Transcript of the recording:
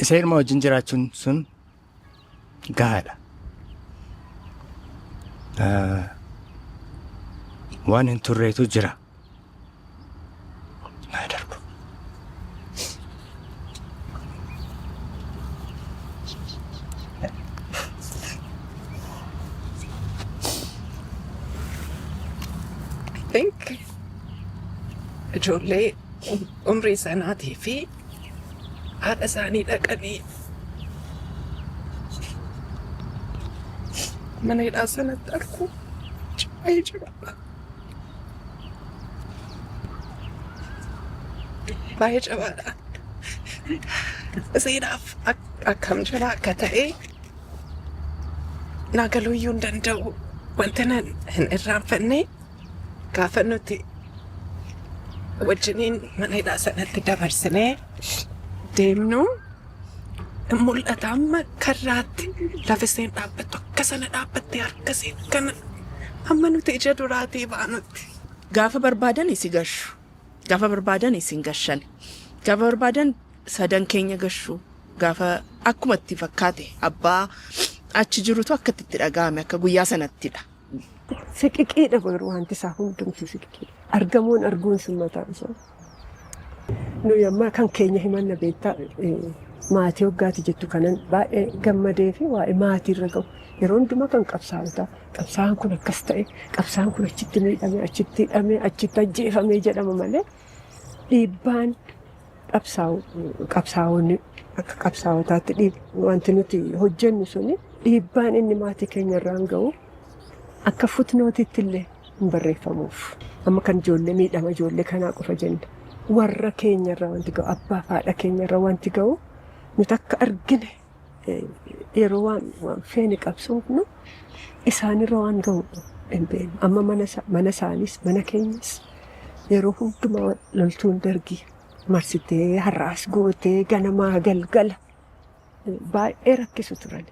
isa ilma wajjin jiraachuun sun gahaadha. Waan hin turreetu jira. Naa darbu. I think ijoollee umrii sanaatii fi haadha isaanii dhaqanii mana hidhaa sanatti arguu baay'ee jabaadha. Baay'ee jabaadha. Seenaaf akkam jabaa akka ta'e naa galuuyyuu hin danda'u. Wanta hin irraanfanne gaafa nuti wajjiniin mana hidhaa sanatti dabarsinee deemnu mul'ata amma karraatti lafiseen dhaabbattu akka sana dhaabbattee harkaseen kana amma nuti ija duraatii baanutti. Gaafa barbaadan isi gashu. Gaafa barbaadan isin gashan. Gaafa barbaadan sadan keenya gashu. Gaafa akkuma itti fakkaate abbaa achi jirutu akka itti dhaga'ame akka guyyaa sanattidha. Siqiqiidha garuu wanti isaa hundumtu siqiqiidha. Argamuun arguun sun mataan isaa. Nuyi amma kan keenya himanna beektaa maatii waggaati jettu kanan baay'ee gammadee fi waa'ee maatii irra ga'u. Yeroo hundumaa kan qabsaa'ota. Qabsaa'aan kun akkas ta'e, qabsaa'aan kun achitti miidhame, achitti hidhame, achitti ajjeefame jedhama malee dhiibbaan qabsaa'onni akka qabsaa'otaatti wanti nuti hojjennu suni dhiibbaan inni maatii keenya irraan ga'u akka futnootiitti illee hin barreeffamuuf. Amma kan ijoollee miidhama ijoollee kanaa qofa jenna. Warra keenya irraa wanti ga'u abbaa fi haadha keenya irraa wanti ga'u nuti akka argine yeroo waan feene qabsoofnu isaanirra waan ga'u hin beeknu. Amma mana isaanis mana keenyas yeroo hundumaa loltuun dargii marsitee har'aas gootee ganamaa galgala baay'ee rakkisu turan.